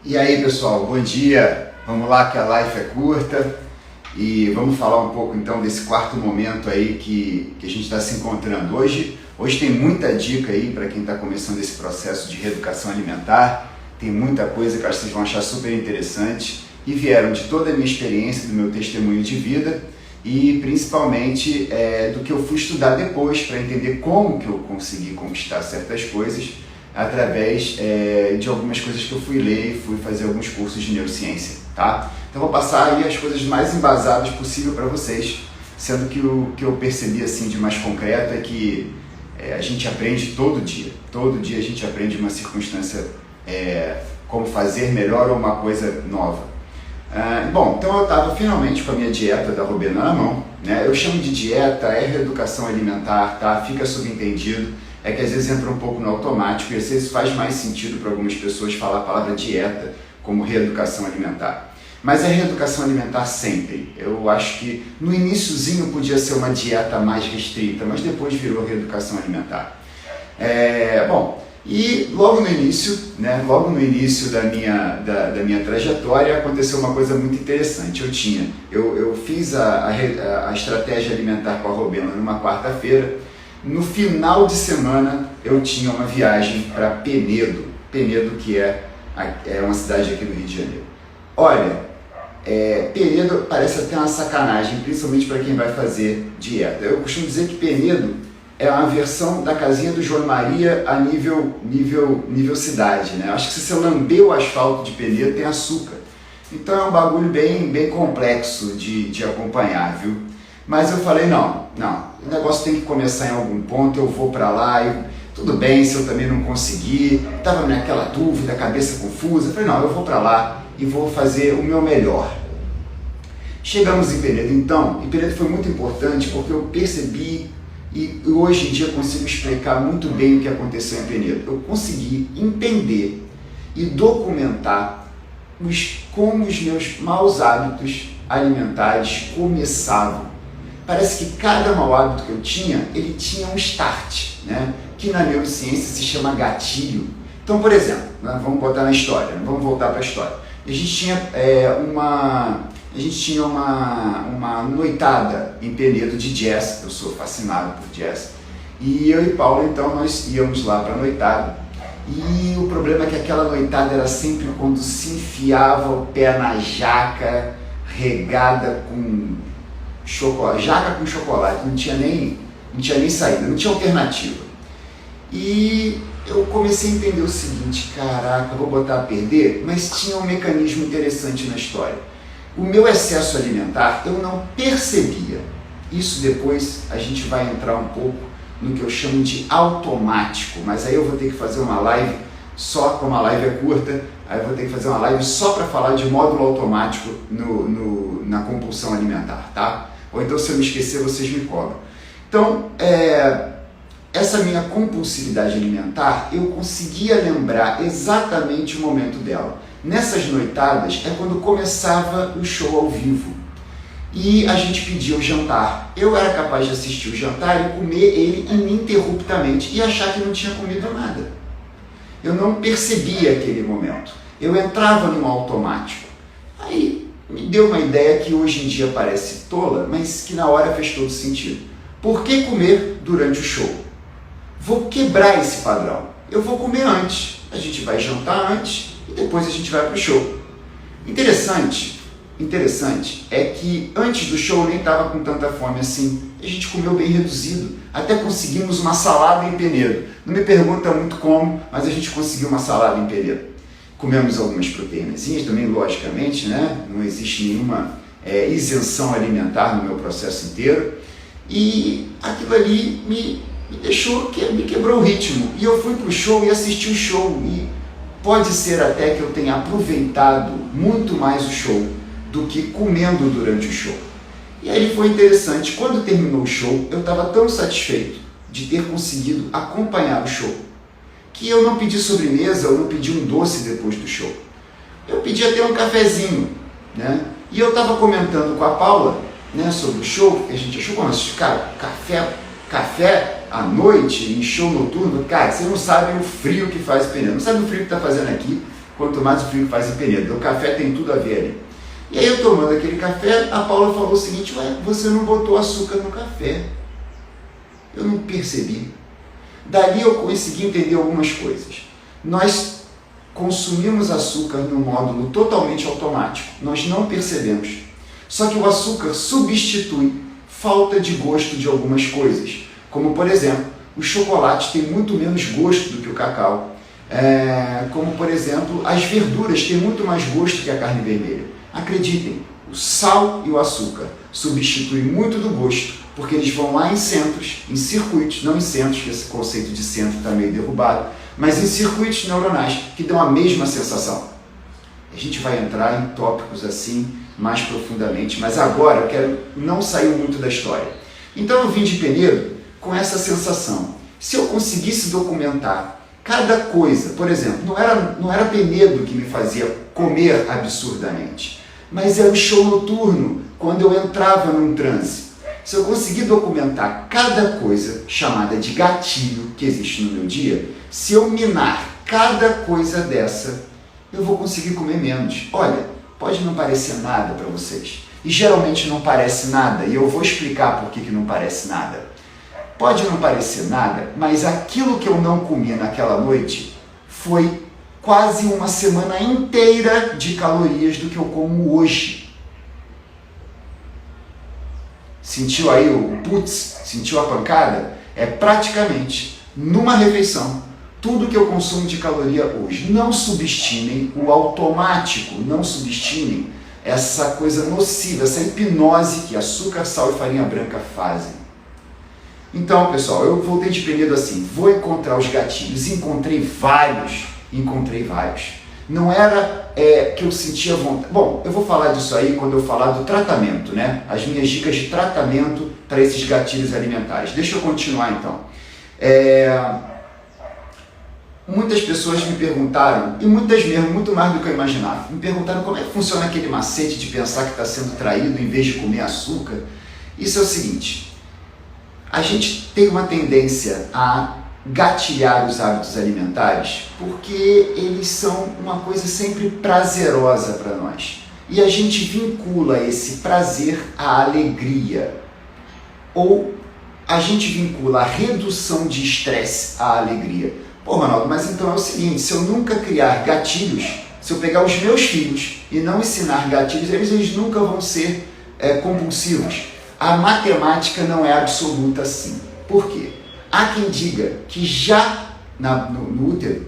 E aí pessoal, bom dia! Vamos lá que a live é curta e vamos falar um pouco então desse quarto momento aí que a gente está se encontrando hoje. Hoje tem muita dica aí para quem está começando esse processo de reeducação alimentar, tem muita coisa que eu acho que vocês vão achar super interessante e vieram de toda a minha experiência, do meu testemunho de vida e principalmente do que eu fui estudar depois para entender como que eu consegui conquistar certas coisas através de algumas coisas que eu fui ler e fui fazer alguns cursos de neurociência, tá? Então vou passar aí as coisas mais embasadas possível para vocês, sendo que o que eu percebi assim de mais concreto é que a gente aprende todo dia a gente aprende uma circunstância, como fazer melhor ou uma coisa nova. Bom, então eu estava finalmente com a minha dieta da Robena na mão, né? Eu chamo de dieta, reeducação alimentar, tá? Fica subentendido. É que às vezes entra um pouco no automático e às vezes faz mais sentido para algumas pessoas falar a palavra dieta como reeducação alimentar. Mas é reeducação alimentar sempre. Eu acho que no iniciozinho podia ser uma dieta mais restrita, mas depois virou reeducação alimentar. Bom, e logo no início, né, da minha trajetória aconteceu uma coisa muito interessante. Eu fiz a estratégia alimentar com a Robena numa quarta-feira. No final de semana eu tinha uma viagem para Penedo, que é uma cidade aqui no Rio de Janeiro. Olha, Penedo parece até uma sacanagem, principalmente para quem vai fazer dieta. Eu costumo dizer que Penedo é uma versão da casinha do João Maria a nível cidade, né? Acho que se você lamber o asfalto de Penedo tem açúcar. Então é um bagulho bem complexo de acompanhar, viu? Mas eu falei, não, o negócio tem que começar em algum ponto, eu vou para lá, tudo bem se eu também não conseguir, estava naquela dúvida, cabeça confusa, eu falei, não, eu vou para lá e vou fazer o meu melhor. Chegamos em Penedo então, e Penedo foi muito importante porque eu percebi, e hoje em dia consigo explicar muito bem o que aconteceu em Penedo. Eu consegui entender e documentar como os meus maus hábitos alimentares começavam. Parece que cada mau hábito que eu tinha, ele tinha um start, né? Que na neurociência se chama gatilho. Então, por exemplo, né, vamos botar na história, né? Vamos voltar para a história. A gente tinha uma noitada em Penedo de jazz, eu sou fascinado por jazz, e eu e Paulo, então, nós íamos lá para a noitada. E o problema é que aquela noitada era sempre quando se enfiava o pé na jaca regada com chocolate, jaca com chocolate, não tinha nem saída, não tinha alternativa. E eu comecei a entender o seguinte, caraca, vou botar a perder, mas tinha um mecanismo interessante na história. O meu excesso alimentar, eu não percebia. Isso depois a gente vai entrar um pouco no que eu chamo de automático, mas aí eu vou ter que fazer uma live, só como a live é curta, aí eu vou ter que fazer uma live só para falar de módulo automático na compulsão alimentar, tá? Ou então, se eu me esquecer, vocês me cobram. Então, essa minha compulsividade alimentar, eu conseguia lembrar exatamente o momento dela. Nessas noitadas é quando começava o show ao vivo e a gente pedia o jantar. Eu era capaz de assistir o jantar e comer ele ininterruptamente e achar que não tinha comido nada. Eu não percebia aquele momento. Eu entrava num automático. Aí me deu uma ideia que hoje em dia parece tola, mas que na hora fez todo sentido. Por que comer durante o show? Vou quebrar esse padrão. Eu vou comer antes. A gente vai jantar antes e depois a gente vai para o show. Interessante é que antes do show eu nem estava com tanta fome assim. A gente comeu bem reduzido. Até conseguimos uma salada em Penedo. Não me pergunta muito como, mas a gente conseguiu uma salada em Penedo. Comemos algumas proteínazinhas também, logicamente, né? Não existe nenhuma isenção alimentar no meu processo inteiro. E aquilo ali me quebrou o ritmo. E eu fui para o show e assisti o show. E pode ser até que eu tenha aproveitado muito mais o show do que comendo durante o show. E aí foi interessante. Quando terminou o show, eu estava tão satisfeito de ter conseguido acompanhar o show, que eu não pedi sobremesa, eu não pedi um doce depois do show. Eu pedi até um cafezinho, né? E eu estava comentando com a Paula, né, sobre o show, porque a gente achou, cara, café à noite em show noturno, cara, vocês não sabem o frio que faz Penedo, não sabe o frio que está fazendo aqui, quanto mais o frio que faz em Penedo. O café tem tudo a ver ali. E aí eu tomando aquele café, a Paula falou o seguinte: ué, você não botou açúcar no café. Eu não percebi. Dali eu consegui entender algumas coisas. Nós consumimos açúcar num módulo totalmente automático. Nós não percebemos. Só que o açúcar substitui falta de gosto de algumas coisas. Como, por exemplo, o chocolate tem muito menos gosto do que o cacau. Como, por exemplo, as verduras têm muito mais gosto que a carne vermelha. Acreditem, o sal e o açúcar substituem muito do gosto, porque eles vão lá em centros, em circuitos, não em centros, que esse conceito de centro está meio derrubado, mas em circuitos neuronais que dão a mesma sensação. A gente vai entrar em tópicos assim mais profundamente, mas agora eu quero não sair muito da história. Então eu vim de Penedo com essa sensação. Se eu conseguisse documentar cada coisa, por exemplo, não era Penedo que me fazia comer absurdamente, mas era o show noturno, quando eu entrava num transe. Se eu conseguir documentar cada coisa chamada de gatilho que existe no meu dia, se eu minar cada coisa dessa, eu vou conseguir comer menos. Olha, pode não parecer nada para vocês, e geralmente não parece nada, e eu vou explicar por que não parece nada. Pode não parecer nada, mas aquilo que eu não comi naquela noite foi quase uma semana inteira de calorias do que eu como hoje. Sentiu aí o putz? Sentiu a pancada? É praticamente, numa refeição, tudo que eu consumo de caloria hoje. Não subestimem o automático, não subestimem essa coisa nociva, essa hipnose que açúcar, sal e farinha branca fazem. Então, pessoal, eu voltei de Penedo assim, vou encontrar os gatilhos, encontrei vários. Não era que eu sentia vontade. Bom, eu vou falar disso aí quando eu falar do tratamento, né? As minhas dicas de tratamento para esses gatilhos alimentares. Deixa eu continuar então. Muitas pessoas me perguntaram, e muitas mesmo, muito mais do que eu imaginava, me perguntaram como é que funciona aquele macete de pensar que está sendo traído em vez de comer açúcar. Isso é o seguinte: a gente tem uma tendência a gatilhar os hábitos alimentares porque eles são uma coisa sempre prazerosa para nós. E a gente vincula esse prazer à alegria. Ou a gente vincula a redução de estresse à alegria. Pô, Ronaldo, mas então é o seguinte: se eu nunca criar gatilhos, se eu pegar os meus filhos e não ensinar gatilhos, eles nunca vão ser compulsivos. A matemática não é absoluta assim. Por quê? Há quem diga que já no útero,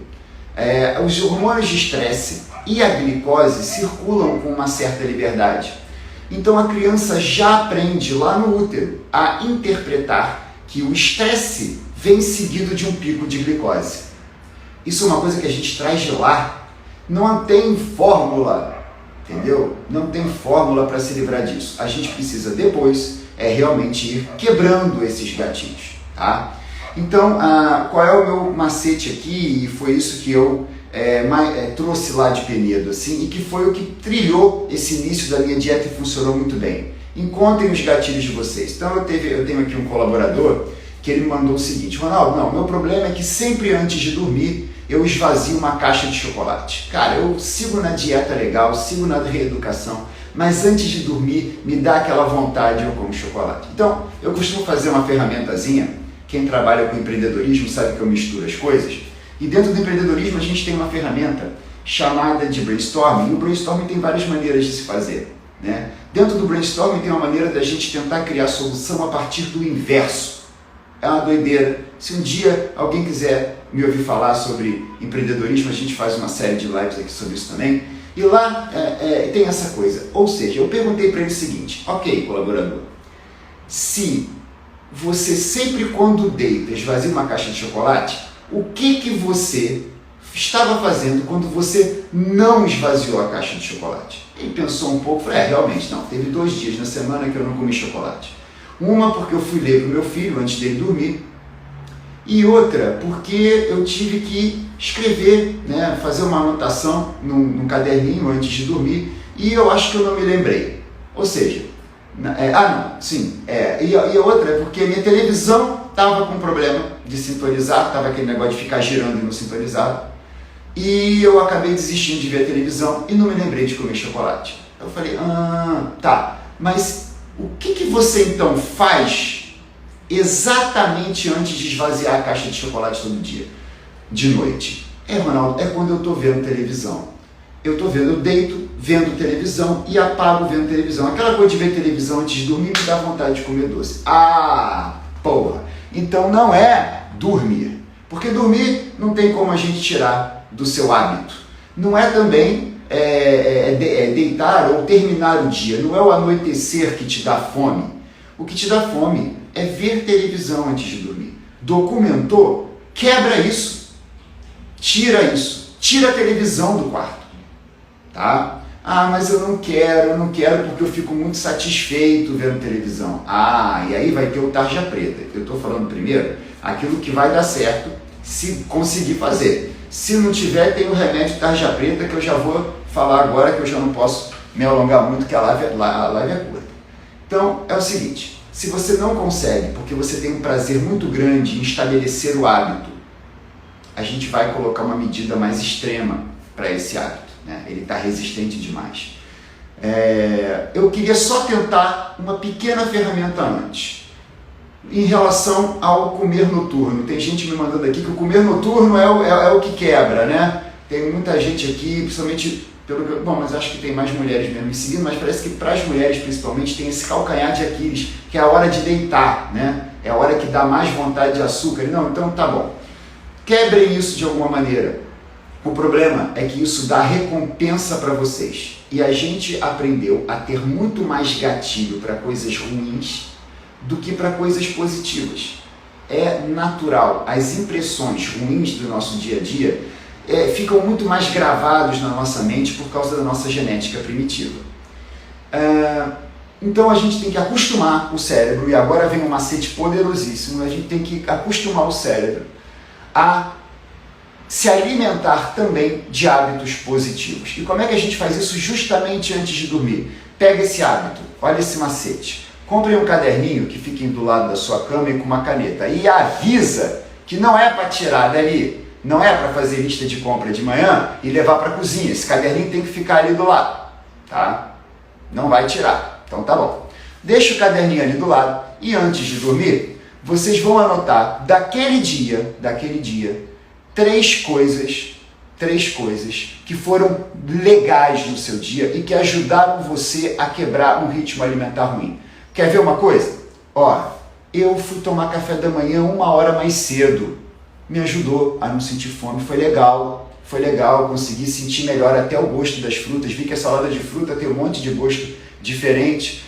os hormônios de estresse e a glicose circulam com uma certa liberdade. Então a criança já aprende lá no útero a interpretar que o estresse vem seguido de um pico de glicose. Isso é uma coisa que a gente traz de lá. Não tem fórmula, entendeu? Não tem fórmula para se livrar disso. A gente precisa depois realmente ir quebrando esses gatilhos, tá? Então, qual é o meu macete aqui? E foi isso que eu trouxe lá de Penedo, assim, e que foi o que trilhou esse início da minha dieta e funcionou muito bem. Encontrem os gatilhos de vocês. Então, eu tenho aqui um colaborador que ele me mandou o seguinte: Ronaldo, não, meu problema é que sempre antes de dormir eu esvazio uma caixa de chocolate. Cara, eu sigo na dieta legal, sigo na reeducação, mas antes de dormir me dá aquela vontade e eu como chocolate. Então, eu costumo fazer uma ferramentazinha. Quem trabalha com empreendedorismo sabe que eu misturo as coisas. E dentro do empreendedorismo a gente tem uma ferramenta chamada de brainstorming. E o brainstorming tem várias maneiras de se fazer, né? Dentro do brainstorming tem uma maneira da gente tentar criar solução a partir do inverso. É uma doideira. Se um dia alguém quiser me ouvir falar sobre empreendedorismo, a gente faz uma série de lives aqui sobre isso também. E lá tem essa coisa. Ou seja, eu perguntei para ele o seguinte: ok, colaborador, se você sempre quando deita esvazia uma caixa de chocolate, o que você estava fazendo quando você não esvaziou a caixa de chocolate? Ele pensou um pouco e falou: realmente, não, teve 2 dias na semana que eu não comi chocolate. Uma porque eu fui ler para o meu filho antes dele dormir, e outra porque eu tive que escrever, né, fazer uma anotação num caderninho antes de dormir, e eu acho que eu não me lembrei. Ou seja, e a outra é porque minha televisão estava com problema de sintonizar, estava aquele negócio de ficar girando e não sintonizava. E eu acabei desistindo de ver a televisão e não me lembrei de comer chocolate. Eu falei, tá, mas o que você então faz exatamente antes de esvaziar a caixa de chocolate todo dia? De noite. Ronaldo, é quando eu estou vendo televisão. Eu deito vendo televisão e apago vendo televisão. Aquela coisa de ver televisão antes de dormir me dá vontade de comer doce. Porra! Então não é dormir. Porque dormir não tem como a gente tirar do seu hábito. Não é também deitar ou terminar o dia. Não é o anoitecer que te dá fome. O que te dá fome é ver televisão antes de dormir. Documentou? Quebra isso. Tira isso. Tira a televisão do quarto. Tá? Mas eu não quero porque eu fico muito satisfeito vendo televisão. E aí vai ter o tarja preta. Eu estou falando primeiro aquilo que vai dar certo se conseguir fazer. Se não tiver, tem o remédio tarja preta que eu já vou falar agora, que eu já não posso me alongar muito, que a live é curta. Então, é o seguinte, se você não consegue, porque você tem um prazer muito grande em estabelecer o hábito, a gente vai colocar uma medida mais extrema para esse hábito. Ele está resistente demais. Eu queria só tentar uma pequena ferramenta antes, em relação ao comer noturno. Tem gente me mandando aqui que o comer noturno é o que quebra, né? Tem muita gente aqui, principalmente mas acho que tem mais mulheres mesmo me seguindo, mas parece que para as mulheres principalmente tem esse calcanhar de Aquiles, que é a hora de deitar, né? É a hora que dá mais vontade de açúcar. Não, então tá bom. Quebrem isso de alguma maneira. O problema é que isso dá recompensa para vocês. E a gente aprendeu a ter muito mais gatilho para coisas ruins do que para coisas positivas. É natural. As impressões ruins do nosso dia a dia ficam muito mais gravados na nossa mente por causa da nossa genética primitiva. Então a gente tem que acostumar o cérebro, e agora vem um macete poderosíssimo, a gente tem que acostumar o cérebro a se alimentar também de hábitos positivos. E como é que a gente faz isso justamente antes de dormir? Pega esse hábito, olha esse macete. Compre um caderninho que fique do lado da sua cama e com uma caneta. E avisa que não é para tirar dali, não é para fazer lista de compra de manhã e levar para a cozinha. Esse caderninho tem que ficar ali do lado, tá? Não vai tirar. Então tá bom. Deixa o caderninho ali do lado e antes de dormir, vocês vão anotar daquele dia, três coisas que foram legais no seu dia e que ajudaram você a quebrar um ritmo alimentar ruim. Quer ver uma coisa? Eu fui tomar café da manhã 1 hora mais cedo. Me ajudou a não sentir fome. Foi legal, consegui sentir melhor até o gosto das frutas. Vi que a salada de fruta tem um monte de gosto diferente.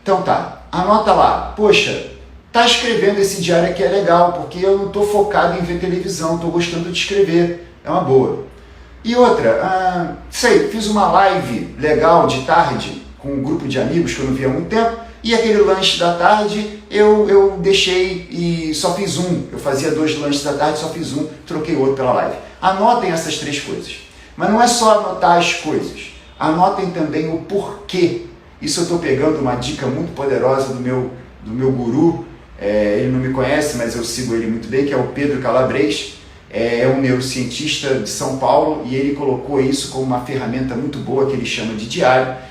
Então tá, anota lá. Poxa, tá escrevendo esse diário aqui é legal, porque eu não estou focado em ver televisão, estou gostando de escrever. É uma boa. E outra, fiz uma live legal de tarde com um grupo de amigos que eu não via há muito tempo, e aquele lanche da tarde eu deixei e só fiz um. Eu fazia 2 lanches da tarde, só fiz um, troquei outro pela live. Anotem essas 3 coisas. Mas não é só anotar as coisas. Anotem também o porquê. Isso eu estou pegando uma dica muito poderosa do meu guru. Ele não me conhece, mas eu sigo ele muito bem, que é o Pedro Calabres. É um neurocientista de São Paulo e ele colocou isso como uma ferramenta muito boa que ele chama de diário.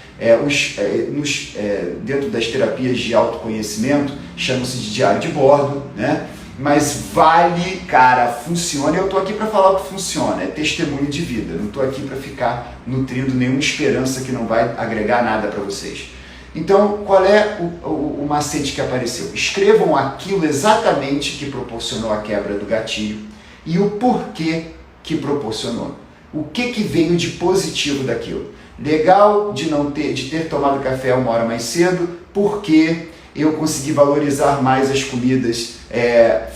Dentro das terapias de autoconhecimento, chama-se de diário de bordo, né? Mas vale, cara, funciona. Eu estou aqui para falar o que funciona, é testemunho de vida. Não estou aqui para ficar nutrindo nenhuma esperança que não vai agregar nada para vocês. Então, qual é o macete que apareceu? Escrevam aquilo exatamente que proporcionou a quebra do gatilho e o porquê que proporcionou. O que veio de positivo daquilo? Legal de ter tomado café 1 hora mais cedo, porque eu consegui valorizar mais as comidas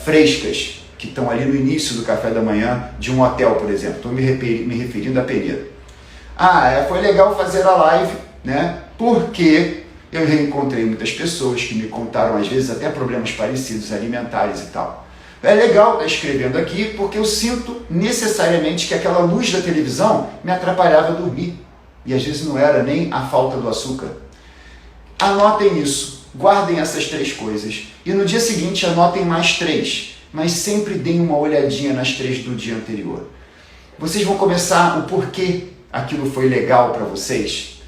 frescas que estão ali no início do café da manhã de um hotel, por exemplo. Estou me referindo à Penedo. Foi legal fazer a live, né? Porque eu reencontrei muitas pessoas que me contaram, às vezes, até problemas parecidos, alimentares e tal. É legal estar escrevendo aqui, porque eu sinto necessariamente que aquela luz da televisão me atrapalhava a dormir. E às vezes não era nem a falta do açúcar. Anotem isso, guardem essas 3 coisas. E no dia seguinte anotem mais 3, mas sempre deem uma olhadinha nas 3 do dia anterior. vocês vão começar o porquê aquilo foi legal para vocês.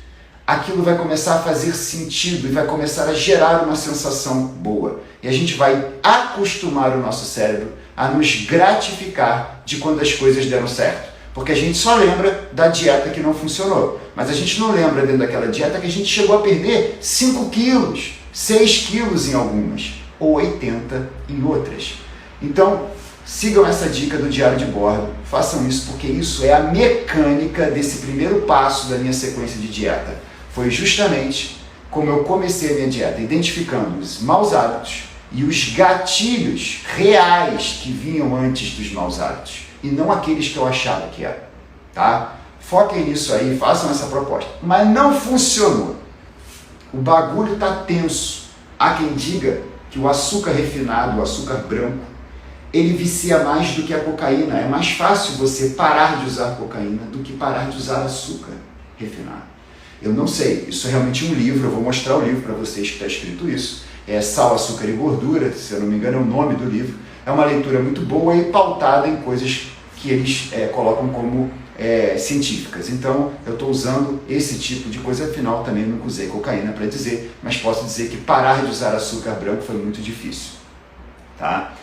Aquilo vai começar a fazer sentido e vai começar a gerar uma sensação boa. E a gente vai acostumar o nosso cérebro a nos gratificar de quando as coisas deram certo. Porque a gente só lembra da dieta que não funcionou. Mas a gente não lembra dentro daquela dieta que a gente chegou a perder 5 quilos, 6 quilos em algumas, ou 80 em outras. Então, sigam essa dica do diário de bordo, façam isso porque isso é a mecânica desse primeiro passo da minha sequência de dieta. Foi justamente como eu comecei a minha dieta, identificando os maus hábitos e os gatilhos reais que vinham antes dos maus hábitos, e não aqueles que eu achava que eram, tá? Foquem nisso aí, façam essa proposta. Mas não funcionou. O bagulho tá tenso. Há quem diga que o açúcar refinado, o açúcar branco, ele vicia mais do que a cocaína. É mais fácil você parar de usar cocaína do que parar de usar açúcar refinado. Eu não sei, isso é realmente um livro, eu vou mostrar o livro para vocês que está escrito isso. É Sal, Açúcar e Gordura, se eu não me engano é o nome do livro. É uma leitura muito boa e pautada em coisas que eles colocam como científicas. Então, eu estou usando esse tipo de coisa, afinal também nunca usei cocaína para dizer, mas posso dizer que parar de usar açúcar branco foi muito difícil. Tá?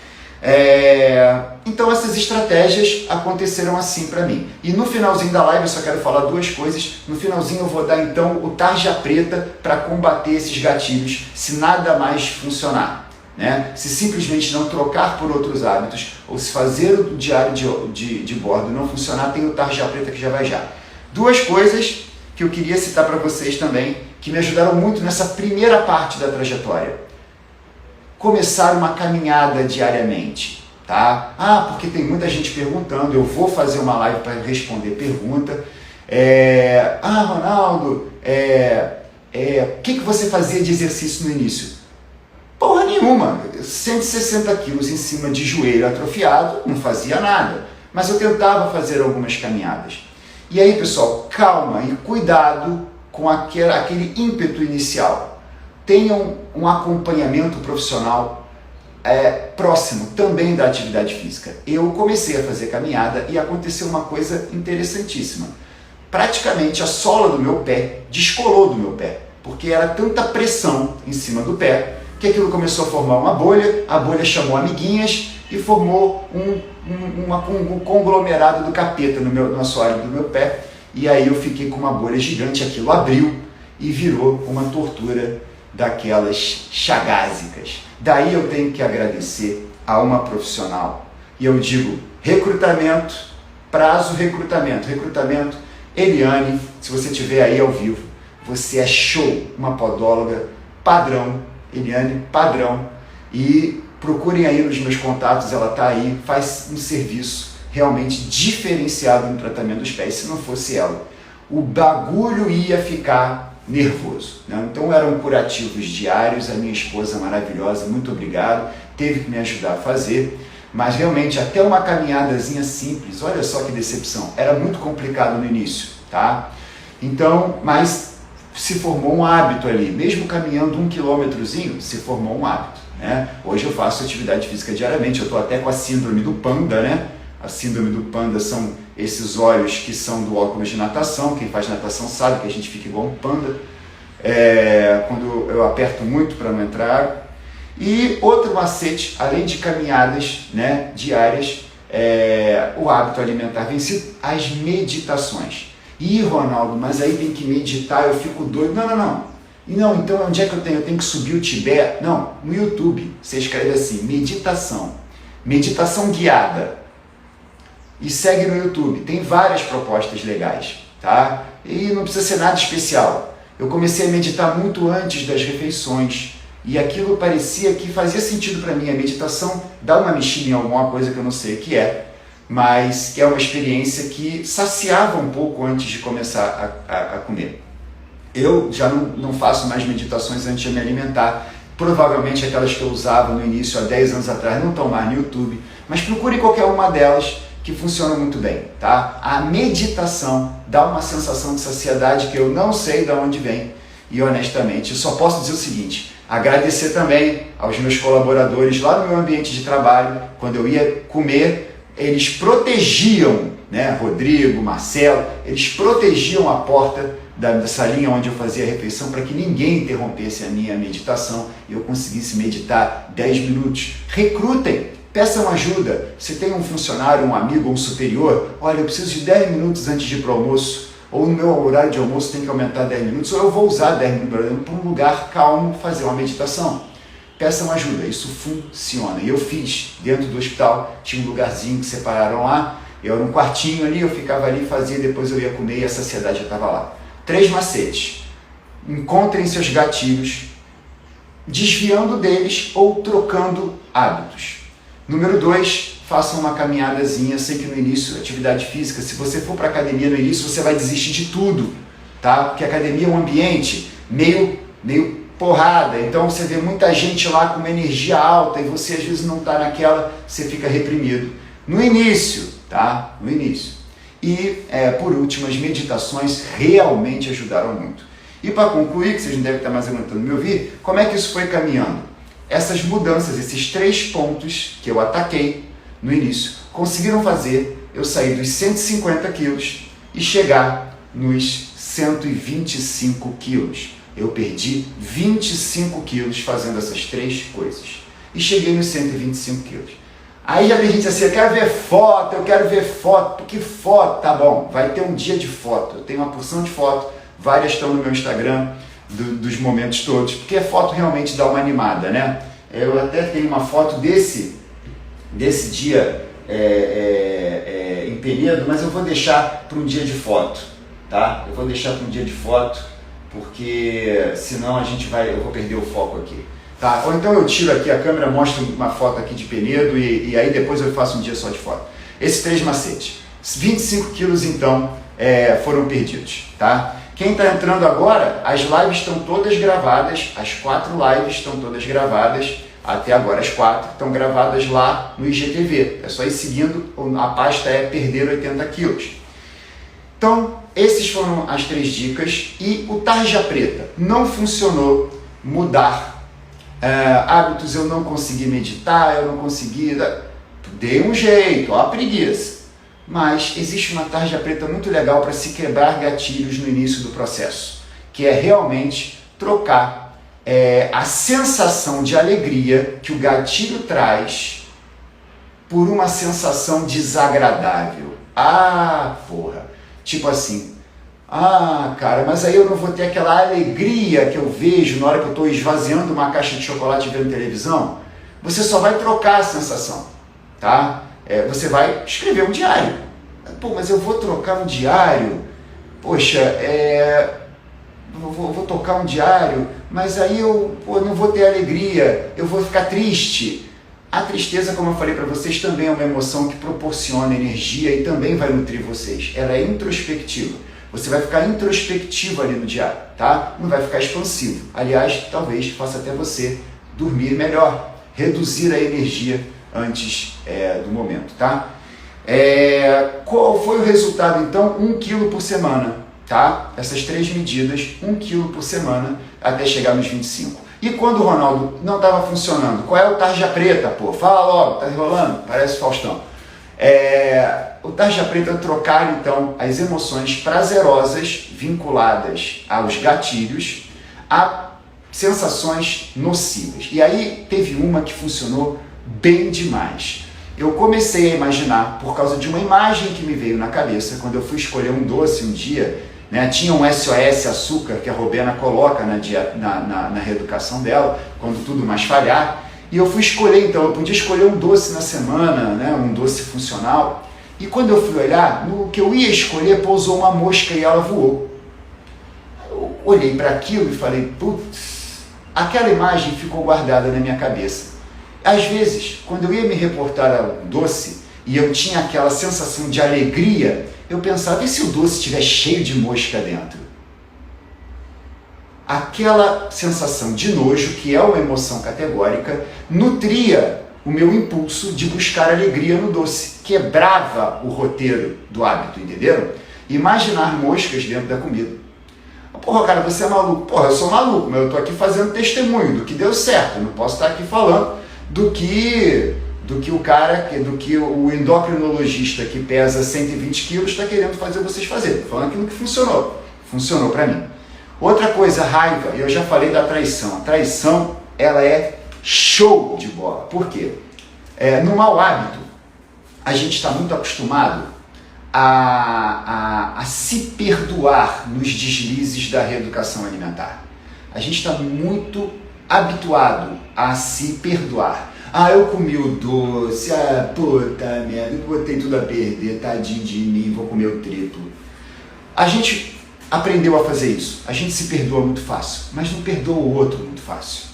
Então essas estratégias aconteceram assim para mim. E no finalzinho da live eu só quero falar duas coisas. No finalzinho eu vou dar então o tarja preta para combater esses gatilhos se nada mais funcionar, né? Se simplesmente não trocar por outros hábitos ou se fazer o diário de bordo não funcionar, tem o tarja preta que já vai já. Duas coisas que eu queria citar para vocês também que me ajudaram muito nessa primeira parte da trajetória. Começar uma caminhada diariamente, tá? Porque tem muita gente perguntando, eu vou fazer uma live para responder pergunta. Ronaldo, o que você fazia de exercício no início? Porra nenhuma, 160 quilos em cima de joelho atrofiado, não fazia nada, mas eu tentava fazer algumas caminhadas. E aí, pessoal, calma e cuidado com aquele ímpeto inicial. Tenham um acompanhamento profissional próximo também da atividade física. Eu comecei a fazer caminhada e aconteceu uma coisa interessantíssima. Praticamente a sola do meu pé descolou do meu pé, porque era tanta pressão em cima do pé que aquilo começou a formar uma bolha, a bolha chamou amiguinhas e formou um conglomerado do capeta no assoalho do meu pé, e aí eu fiquei com uma bolha gigante, aquilo abriu e virou uma tortura daquelas chagásicas. Daí eu tenho que agradecer a uma profissional. E eu digo recrutamento, recrutamento. Eliane, se você estiver aí ao vivo, você é show, uma podóloga padrão, Eliane padrão. E procurem aí nos meus contatos, ela está aí, faz um serviço realmente diferenciado no tratamento dos pés. Se não fosse ela, o bagulho ia ficar nervoso, né? Então eram curativos diários, a minha esposa maravilhosa, muito obrigado, teve que me ajudar a fazer, mas realmente até uma caminhadazinha simples, olha só que decepção, era muito complicado no início, tá? Então, mas se formou um hábito ali, mesmo caminhando 1 quilômetrozinho, se formou um hábito, né? Hoje eu faço atividade física diariamente, eu estou até com a síndrome do panda, né? A síndrome do panda são esses olhos que são do óculos de natação. Quem faz natação sabe que a gente fica igual um panda quando eu aperto muito para não entrar. E outro macete, além de caminhadas, né, diárias, o hábito alimentar vencido, as meditações. Ronaldo, mas aí tem que meditar, eu fico doido. Não, então onde é que eu tenho? Eu tenho que subir o Tibete? Não, no YouTube, você escreve assim, meditação guiada. E segue no YouTube, tem várias propostas legais, tá? E não precisa ser nada especial. Eu comecei a meditar muito antes das refeições e aquilo parecia que fazia sentido para mim. A meditação dá uma mexida em alguma coisa que eu não sei o que é, mas que é uma experiência que saciava um pouco antes de começar a comer. Eu já não faço mais meditações antes de me alimentar. Provavelmente aquelas que eu usava no início, há 10 anos atrás, não estão mais no YouTube, mas procure qualquer uma delas que funciona muito bem, tá? A meditação dá uma sensação de saciedade que eu não sei de onde vem e honestamente eu só posso dizer o seguinte, agradecer também aos meus colaboradores lá no meu ambiente de trabalho, quando eu ia comer, eles protegiam né, Rodrigo, Marcelo, eles protegiam a porta da salinha onde eu fazia a refeição para que ninguém interrompesse a minha meditação e eu conseguisse meditar 10 minutos. Recrutem, peçam ajuda. Se tem um funcionário, um amigo, um superior, olha, eu preciso de 10 minutos antes de ir para o almoço, ou no meu horário de almoço tem que aumentar 10 minutos, ou eu vou usar 10 minutos para um lugar calmo fazer uma meditação. Peçam ajuda, isso funciona. E eu fiz dentro do hospital, tinha um lugarzinho que separaram lá, eu era um quartinho ali, eu ficava ali, fazia, depois eu ia comer e a saciedade já estava lá. 3 macetes. Encontrem seus gatilhos, desviando deles ou trocando hábitos. Número 2, façam uma caminhadazinha. Sei que no início, atividade física, se você for para a academia no início, você vai desistir de tudo, tá? Porque a academia é um ambiente meio porrada, então você vê muita gente lá com uma energia alta e você às vezes não está naquela, você fica reprimido. No início, tá? No início. E, por último, as meditações realmente ajudaram muito. E para concluir, que vocês não devem estar mais aguentando me ouvir, como é que isso foi caminhando? Essas mudanças, esses 3 pontos que eu ataquei no início, conseguiram fazer eu sair dos 150 quilos e chegar nos 125 quilos. Eu perdi 25 quilos fazendo essas 3 coisas. E cheguei nos 125 quilos. Aí já tem gente assim, eu quero ver foto. Que foto? Tá bom, vai ter um dia de foto. Eu tenho uma porção de fotos, várias estão no meu Instagram, dos momentos todos, porque a foto realmente dá uma animada, né? Eu até tenho uma foto desse dia em Penedo, mas eu vou deixar para um dia de foto, tá? Eu vou deixar para um dia de foto, porque senão eu vou perder o foco aqui. Tá? Ou então eu tiro aqui a câmera, mostro uma foto aqui de Penedo e aí depois eu faço um dia só de foto. Esses 3 macetes. 25 quilos então foram perdidos. Tá? Quem está entrando agora, as lives estão todas gravadas, as 4 lives estão todas gravadas, até agora as 4 estão gravadas lá no IGTV. É só ir seguindo, a pasta é perder 80 quilos. Então, esses foram as 3 dicas e o tarja preta não funcionou mudar hábitos, eu não consegui meditar, eu não consegui, dei um jeito, ó a preguiça, mas existe uma tarja preta muito legal para se quebrar gatilhos no início do processo, que é realmente trocar a sensação de alegria que o gatilho traz por uma sensação desagradável. Tipo assim, cara, mas aí eu não vou ter aquela alegria que eu vejo na hora que eu estou esvaziando uma caixa de chocolate e vendo televisão. Você só vai trocar a sensação, tá? Você vai escrever um diário. Pô, mas eu vou trocar um diário? Poxa, vou tocar um diário, mas aí eu não vou ter alegria, eu vou ficar triste. A tristeza, como eu falei para vocês, também é uma emoção que proporciona energia e também vai nutrir vocês. Ela é introspectiva. Você vai ficar introspectivo ali no diário, tá? Não vai ficar expansivo. Aliás, talvez faça até você dormir melhor, reduzir a energia antes do momento, tá? Qual foi o resultado, então? 1 quilo por semana, tá? Essas 3 medidas, 1 quilo por semana, até chegar nos 25. E quando o Ronaldo não estava funcionando, qual é o tarja preta, pô? Fala logo, tá enrolando? Parece Faustão. O tarja preta é trocar, então, as emoções prazerosas vinculadas aos gatilhos a sensações nocivas. E aí teve uma que funcionou bem demais. Eu comecei a imaginar, por causa de uma imagem que me veio na cabeça, quando eu fui escolher um doce um dia, né, tinha um SOS açúcar que a Robena coloca na reeducação dela, quando tudo mais falhar, e eu fui escolher, então, eu podia escolher um doce na semana, né, um doce funcional, e quando eu fui olhar, no que eu ia escolher, pousou uma mosca e ela voou. Eu olhei para aquilo e falei, putz, aquela imagem ficou guardada na minha cabeça. Às vezes, quando eu ia me reportar ao doce, e eu tinha aquela sensação de alegria, eu pensava, e se o doce estiver cheio de mosca dentro? Aquela sensação de nojo, que é uma emoção categórica, nutria o meu impulso de buscar alegria no doce, quebrava o roteiro do hábito, entenderam? Imaginar moscas dentro da comida. Porra, cara, você é maluco. Porra, eu sou maluco, mas eu tô aqui fazendo testemunho do que deu certo, eu não posso estar aqui falando do que do que o endocrinologista que pesa 120 quilos está querendo fazer vocês fazerem. Falando aquilo que funcionou para mim. Outra coisa, raiva, eu já falei da traição. A traição, ela é show de bola. Por quê? No mau hábito, a gente está muito acostumado a se perdoar nos deslizes da reeducação alimentar. A gente está muito habituado a se perdoar. Eu comi o doce, puta merda, eu botei tudo a perder, tadinho de mim, vou comer o triplo. A gente aprendeu a fazer isso. A gente se perdoa muito fácil, mas não perdoa o outro muito fácil.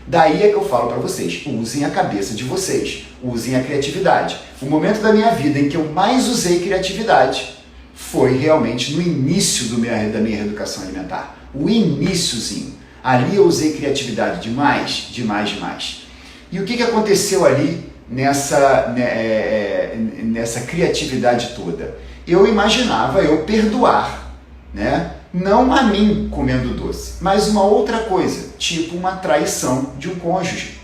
Daí é que eu falo para vocês, usem a cabeça de vocês, usem a criatividade. O momento da minha vida em que eu mais usei criatividade foi realmente no início da minha reeducação alimentar. O iniciozinho. Ali eu usei criatividade demais. E o que aconteceu ali nessa criatividade toda? Eu imaginava eu perdoar, né? Não a mim comendo doce, mas uma outra coisa, tipo uma traição de um cônjuge.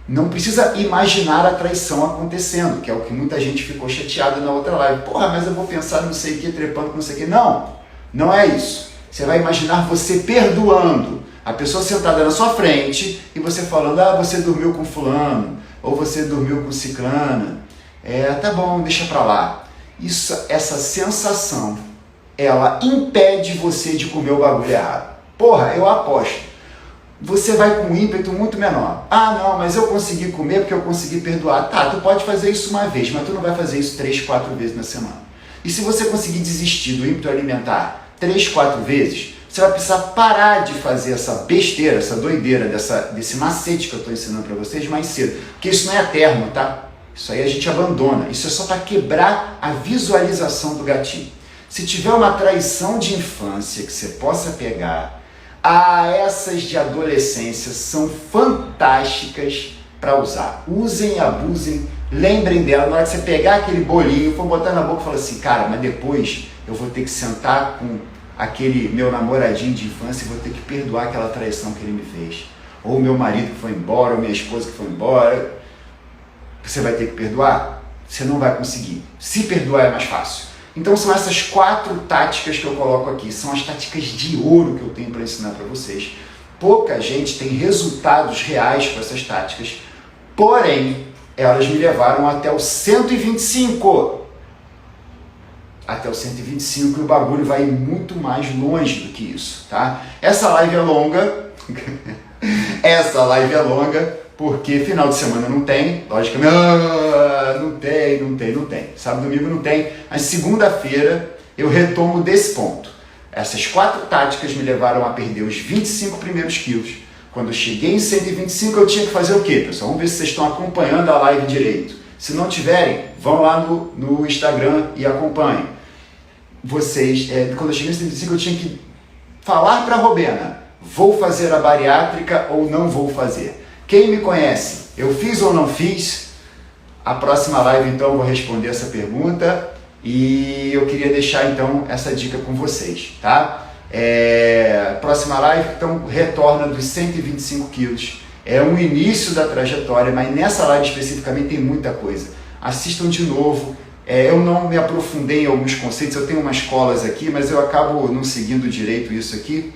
Não precisa imaginar a traição acontecendo, que é o que muita gente ficou chateada na outra live. Porra, mas eu vou pensar não sei o que, trepando com não sei o que. Não é isso. Você vai imaginar você perdoando a pessoa sentada na sua frente e você falando, você dormiu com fulano, ou você dormiu com ciclana. Tá bom, deixa pra lá. Essa sensação, ela impede você de comer o bagulho errado. Porra, eu aposto. Você vai com um ímpeto muito menor. Não, mas eu consegui comer porque eu consegui perdoar. Tá, tu pode fazer isso uma vez, mas tu não vai fazer isso 3, 4 vezes na semana. E se você conseguir desistir do ímpeto alimentar 3, 4 vezes, você vai precisar parar de fazer essa besteira, essa doideira, desse macete que eu estou ensinando para vocês mais cedo. Porque isso não é eterno, tá? Isso aí a gente abandona. Isso é só para quebrar a visualização do gatilho. Se tiver uma traição de infância que você possa pegar, essas de adolescência são fantásticas para usar. Usem e abusem, lembrem dela. Na hora que você pegar aquele bolinho, for botar na boca e falar assim, cara, mas depois eu vou ter que sentar com aquele meu namoradinho de infância e vou ter que perdoar aquela traição que ele me fez. Ou meu marido que foi embora, ou minha esposa que foi embora. Você vai ter que perdoar? Você não vai conseguir. Se perdoar é mais fácil. Então são essas 4 táticas que eu coloco aqui. São as táticas de ouro que eu tenho para ensinar para vocês. Pouca gente tem resultados reais com essas táticas. Porém, elas me levaram até o 125. Até o 125 e o bagulho vai muito mais longe do que isso, tá? Essa live é longa. Essa live é longa porque final de semana não tem, logicamente, não tem. Sábado e domingo não tem, mas segunda-feira eu retomo desse ponto. Essas 4 táticas me levaram a perder os 25 primeiros quilos. Quando eu cheguei em 125 eu tinha que fazer o quê, pessoal? Vamos ver se vocês estão acompanhando a live direito. Se não tiverem, vão lá no Instagram e acompanhem. Quando eu cheguei em 125 eu tinha que falar para a Robena, vou fazer a bariátrica ou não vou fazer? Quem me conhece, eu fiz ou não fiz? A próxima live então eu vou responder essa pergunta e eu queria deixar então essa dica com vocês, tá? Próxima live então retorna dos 125 quilos, é um início da trajetória, mas nessa live especificamente tem muita coisa. Assistam de novo. Eu não me aprofundei em alguns conceitos, eu tenho umas colas aqui, mas eu acabo não seguindo direito isso aqui.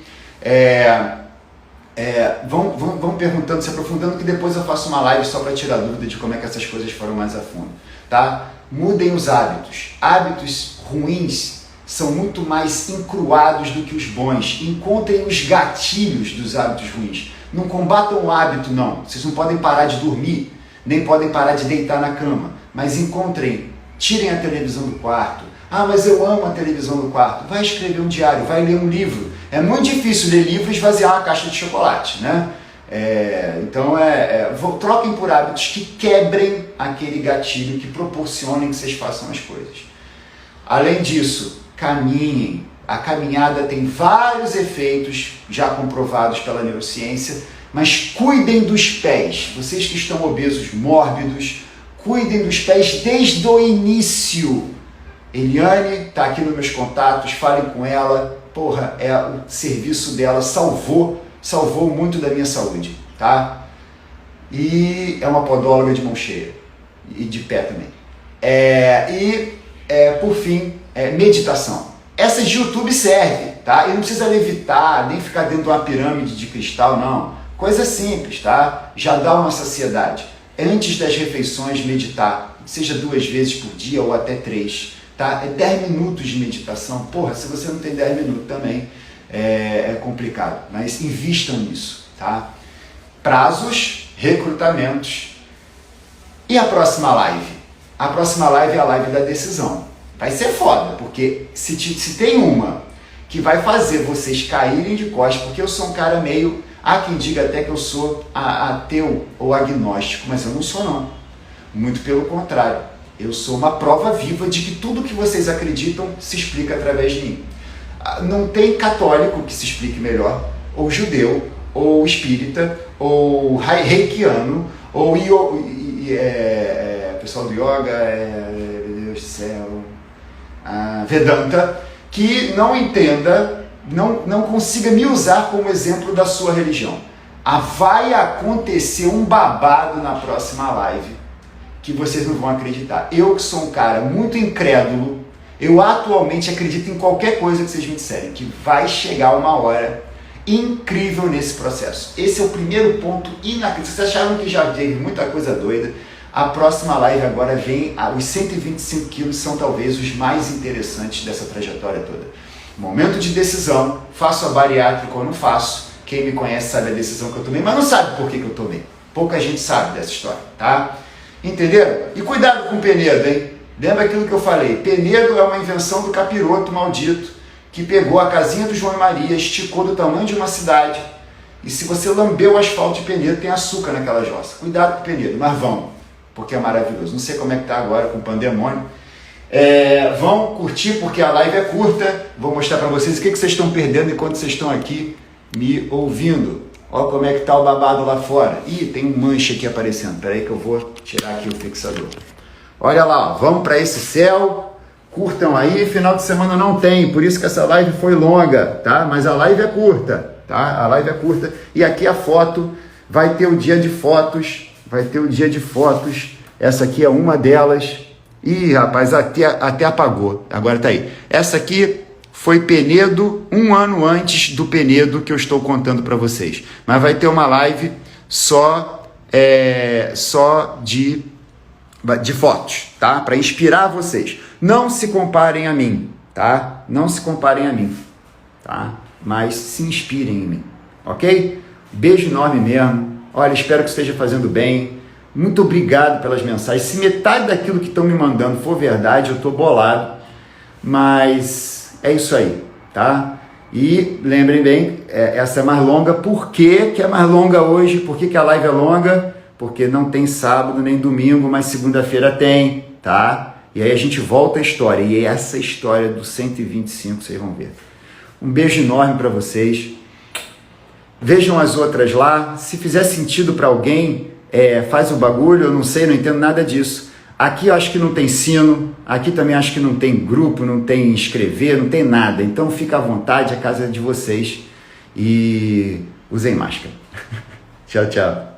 Vão perguntando, se aprofundando, que depois eu faço uma live só para tirar dúvida de como é que essas coisas foram mais a fundo. Tá? Mudem os hábitos. Hábitos ruins são muito mais encruados do que os bons. Encontrem os gatilhos dos hábitos ruins. Não combatam o hábito, não. Vocês não podem parar de dormir, nem podem parar de deitar na cama, mas encontrem. Tirem a televisão do quarto. Mas eu amo a televisão do quarto. Vai escrever um diário, vai ler um livro. É muito difícil ler livro e esvaziar uma caixa de chocolate, né? Troquem por hábitos que quebrem aquele gatilho, que proporcionem que vocês façam as coisas. Além disso, caminhem. A caminhada tem vários efeitos já comprovados pela neurociência, mas cuidem dos pés. Vocês que estão obesos mórbidos, cuidem dos pés desde o início. Eliane está aqui nos meus contatos, falem com ela. Porra, o serviço dela salvou muito da minha saúde, tá? E é uma podóloga de mão cheia. e de pé também. Por fim, meditação. Essas de YouTube servem, tá? E não precisa levitar, nem ficar dentro de uma pirâmide de cristal, não. Coisa simples, tá? Já dá uma saciedade. Antes das refeições, meditar, seja 2 vezes por dia ou até 3, tá? 10 minutos de meditação. Porra, se você não tem 10 minutos também, é complicado. Mas invistam nisso, tá? Prazos, recrutamentos. E a próxima live? A próxima live é a live da decisão. Vai ser foda, porque se tem uma que vai fazer vocês caírem de costas, porque eu sou um cara meio... Há quem diga até que eu sou ateu ou agnóstico, mas eu não sou não. Muito pelo contrário. Eu sou uma prova viva de que tudo que vocês acreditam se explica através de mim. Não tem católico que se explique melhor, ou judeu, ou espírita, ou reikiano, ou pessoal do yoga, meu Deus do céu, Vedanta, que não entenda, não consiga me usar como exemplo da sua religião. Vai acontecer um babado na próxima live que vocês não vão acreditar. Eu que sou um cara muito incrédulo, eu atualmente acredito em qualquer coisa que vocês me disserem, que vai chegar uma hora incrível nesse processo. Esse é o primeiro ponto inacreditável. Vocês acharam que já teve muita coisa doida? A próxima live agora vem, os 125 quilos são talvez os mais interessantes dessa trajetória toda. Momento de decisão, faço a bariátrica ou não faço. Quem me conhece sabe a decisão que eu tomei, mas não sabe por que eu tomei. Pouca gente sabe dessa história, tá? Entenderam? E cuidado com o Penedo, hein? Lembra aquilo que eu falei? Penedo é uma invenção do capiroto maldito que pegou a casinha do João e Maria, esticou do tamanho de uma cidade. E se você lambeu o asfalto de Penedo, tem açúcar naquela jossa. Cuidado com o Penedo, mas vão, porque é maravilhoso. Não sei como é que tá agora com o pandemônio. Vão curtir porque a live é curta. Vou mostrar para vocês o que vocês estão perdendo enquanto vocês estão aqui me ouvindo. Olha como é que tá o babado lá fora. Ih, tem um mancha aqui aparecendo. Espera aí que eu vou tirar aqui o fixador. Olha lá, ó. Vamos para esse céu. Curtam aí. Final de semana não tem, por isso que essa live foi longa, tá? Mas a live é curta, tá? A live é curta. E aqui a foto, vai ter o dia de fotos. Vai ter o dia de fotos. Essa aqui é uma delas. Ih, rapaz, até apagou. Agora tá aí. Essa aqui foi Penedo, 1 ano antes do Penedo que eu estou contando para vocês. Mas vai ter uma live só de fotos, tá? Para inspirar vocês. Não se comparem a mim, tá? Não se comparem a mim, tá? Mas se inspirem em mim, ok? Beijo enorme mesmo. Olha, espero que esteja fazendo bem. Muito obrigado pelas mensagens. Se metade daquilo que estão me mandando for verdade, eu estou bolado. Mas é isso aí, tá? E lembrem bem, essa é mais longa. Por que é mais longa hoje? Por que a live é longa? Porque não tem sábado nem domingo, mas segunda-feira tem, tá? E aí a gente volta à história. E essa história do 125, vocês vão ver. Um beijo enorme para vocês. Vejam as outras lá. Se fizer sentido para alguém, faz o bagulho. Eu não sei, não entendo nada disso. Aqui eu acho que não tem sino. Aqui também acho que não tem grupo, não tem inscrever, não tem nada. Então fica à vontade, a casa é de vocês. E usem máscara. Tchau, tchau.